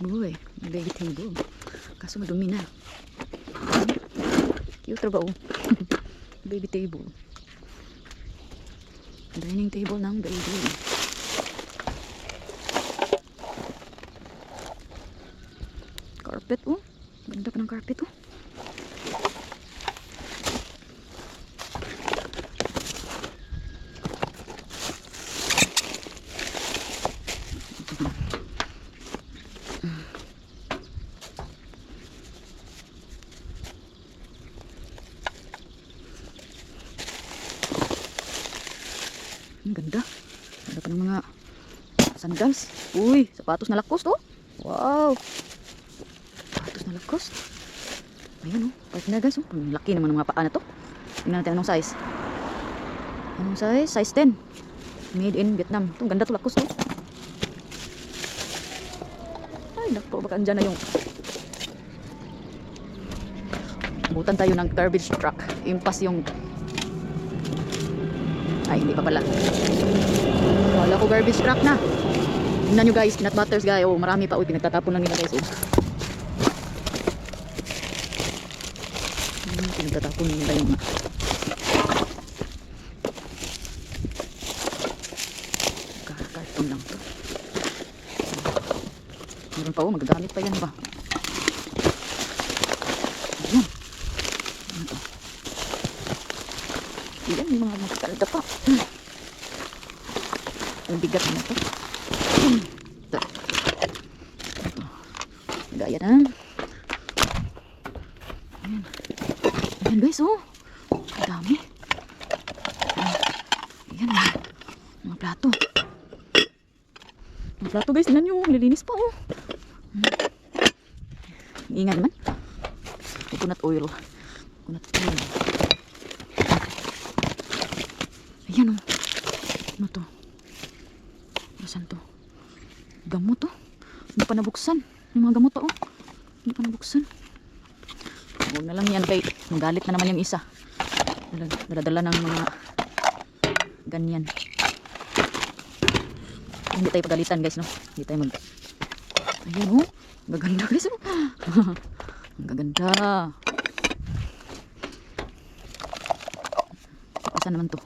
Uy, may baby table. Kaso madumi na. Cute ba oh? Baby table. Dining table ng baby. Carpet oh. Ganda pa ng carpet oh. Ang ganda. Ganda pa ng mga sandals. Uy, sapatos na Lacoste oh. Wow. Sapatos na Lacoste. Ayan oh. Kahit na guys oh. Ang laki naman ng mga paa na to. Tingnan natin anong size. Anong size? Size 10. Made in Vietnam. Ito, ganda to Lacoste oh. Ay, naku. Baka andyan na yung butan tayo ng garbage truck. Impas yung ay, hindi pa pala. Wala ko garbage truck na. Tingnan nyo guys, peanut butters guys. Oh, marami pa. Uy, pinagtatapon lang nila guys. Oh. Pinagtatapon nila yung karton lang to. Meron pa oh, magagamit pa yan ba? Ayan. Ano to? Yan, yung mga magkalda pa. Ang bigat na ito. Ito. Gaya na. Ayan. Ayan guys, oh. Ang dami. Ayan. Mga plato. Mga plato guys, tingnan nyo. Lilinis pa, oh. Ingat naman. Coconut oil. Coconut oil. Ayan oh. Ano to? Nasaan to? Gamot oh. Hindi pa nabuksan. Yung mga gamot oh. Hindi pa nabuksan. Huwag na lang yan kay magalit na naman yung isa. Daladala ng mga ganyan. Hindi tayo pagalitan guys no. Hindi tayo mag... Ayan oh. Gaganda guys oh. Ang gaganda. Saan naman to?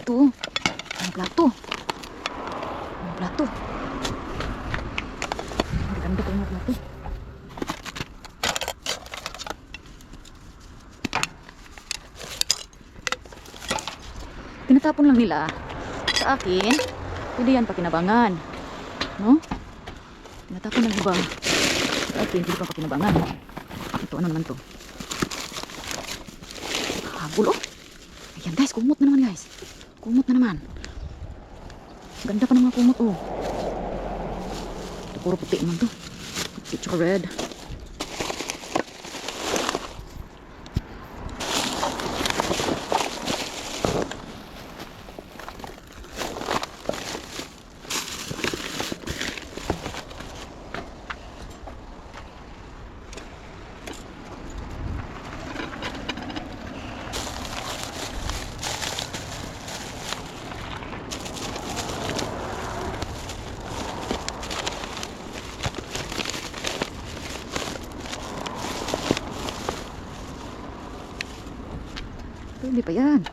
Ito. Ang plato. Ang plato. Ang ganda pa yung mga plato. Tinatapon lang nila. Sa akin, pwede yan pakinabangan. No? Tinatapon lang iba. Sa akin, pwede pa pakinabangan. Ito, ano naman to? Habol oh. Ayan guys, kumot na naman guys. Kumot na naman. Ganda pa ng mga kumot oh. Ito puro puti naman to. Puti tsaka red. Hindi pa yan.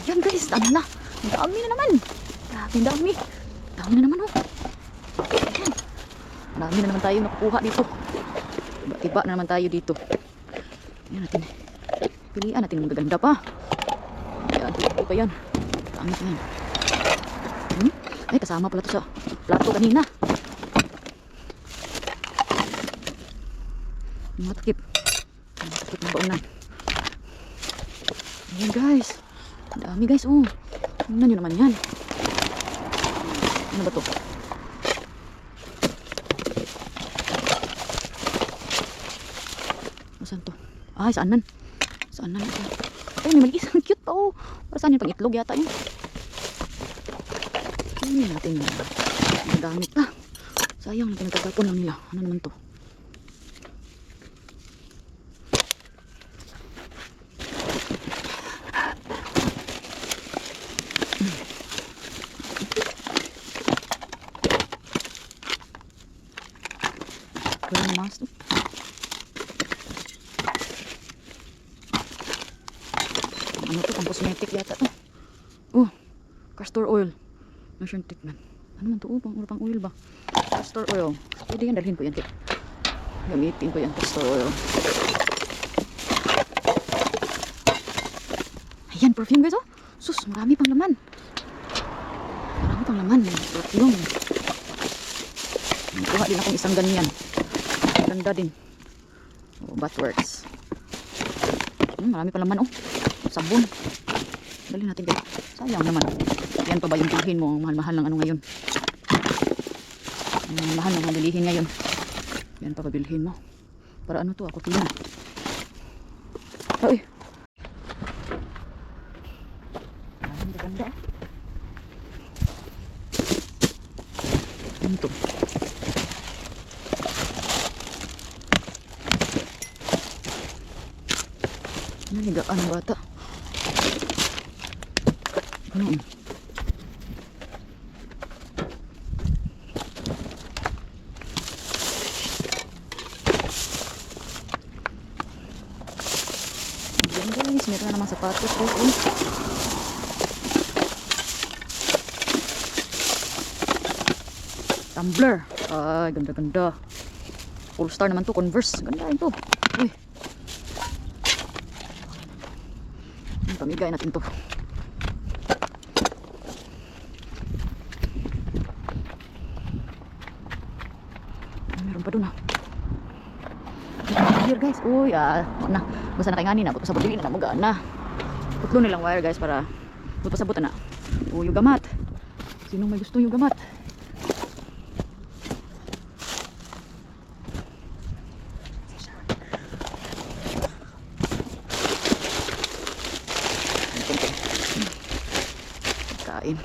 Ayan guys, ano na? Ang dami na naman. Grabe, ang dami. Dami na naman oh. Ayan. Dami na naman tayo nakukuha dito. Tiba na naman tayo dito. Ayan natin. Pilihan natin ang magaganda pa. Ayan, ito pa yan. Dami pa yan. Ay, kasama pala to sa plato kanina. Mga takip. Mga takip ng baunan. Ayan guys. Ang dami guys. Oh. Tingnan nyo naman yan. Ano ba to? Saan to? Ay, saan man? Saan man ito? Ay, may maliis. Ang cute pa oh. Para saan yun? Pang itlog yata yun. Hindi natin yun. Nagamit pa. Sayang, pinagkagapon lang nila. Ano naman to? Walang mas to. Ano to? Pang cosmetic yata to. Oh, castor oil. Lotion treatment. Ano man to? Oh, pang oil ba? Castor oil. Pwede yan, dalhin ko yan. Gamitin ko yan, castor oil. Ayan, perfume guys oh. Sus, marami pang laman. Marami pang laman. Perfume. Kuha din akong isang ganyan. Ganda din. Oh, Bathworks. Marami pang laman oh. Sabon. Dali natin guys. Sayang naman. Yan pa ba yung bilhin mo? Ang mahal-mahal ng ano ngayon. Ang mahal ng bilihin ngayon. Yan pa ba bilhin mo? Para ano to? Ako tina. Ay. Ang ganda. Ano to? Naligaan ang bata. Ano? Guys, meron na naman sapatos ko. Tumbler. Ay, ganda-ganda. All Star naman to, Converse. Ganda ito. Uy. Pamigay natin to. Meron pa dun ha. Here guys. Uy, na. Basta na kay ngani na. Buto sabot dili na mga na. Putlo nilang wire guys para buto sabot na. Uy, yung gamat. Sinong may gusto yung gamat? Kain.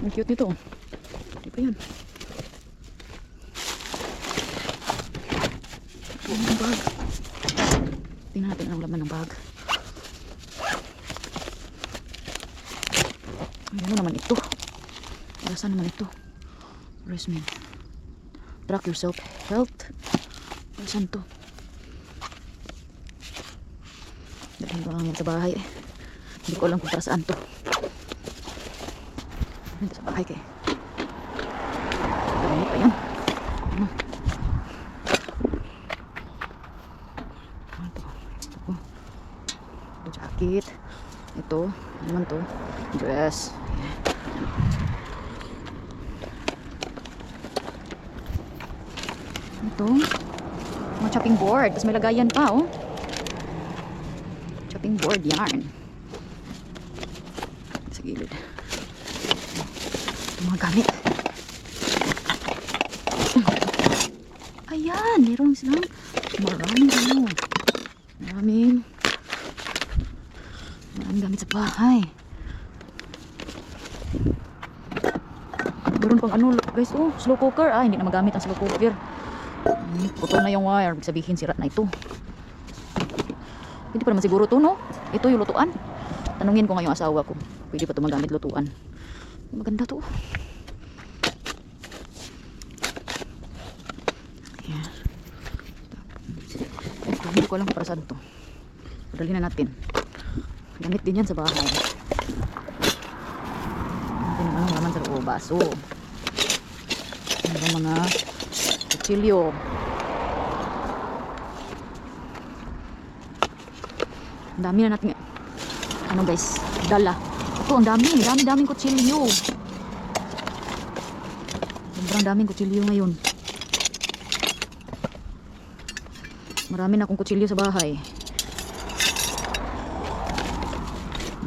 Ang cute nito. Hindi pa yan. Ang bag. Tingnan natin ang laman ng bag. Ano naman ito? Para saan naman ito? Resmin. Track yourself. Health. Para saan to? Dalhin ko lang yan sa bahay eh. Hindi ko alam kung para saan to. Dito sa bahay kay. Dami pa yan. Ano? Ano to? Ito. Ito jacket. Ito. Ano naman to? Dress. Ito. Mga chopping board. Tapos may lagayan pa oh. Chopping board yarn. Sa gilid. Mga gamit. Ayan, meron silang maraming gamit sa bahay. Meron pang ano guys, oh, slow cooker. Hindi na magamit ang slow cooker. Putol na yung wire, sabihin sira na ito. Hindi pa naman siguro to, no? Ito yung lutuan. Tanungin ko ngayong asawa ko, pwede pa ito magamit lutuan. Maganda to. Ayan. Ito, hindi ko alam para saan to. Padalhin na natin. Gamit din yan sa bahay. Natin ang anong laman sa loob. Baso. Ang mga kutsilyo. Ang dami na natin ano guys, dala. Ito ang daming kutsilyo. Sobrang daming kutsilyo ngayon. Marami na akong kutsilyo sa bahay.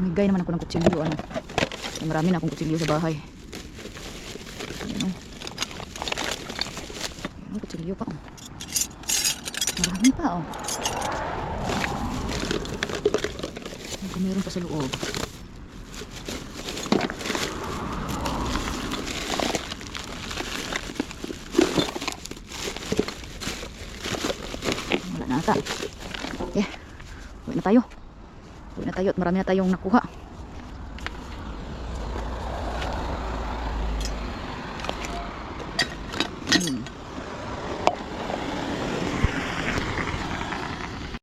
Namigay naman ako ng kutsilyo ano. Marami na akong kutsilyo sa bahay. Ayan o. Ayan o, kutsilyo pa o. Marami pa o. Meron pa sa loob. Wala na ata. Okay. Uwi na tayo. Uwi na tayo at marami na tayong nakuha.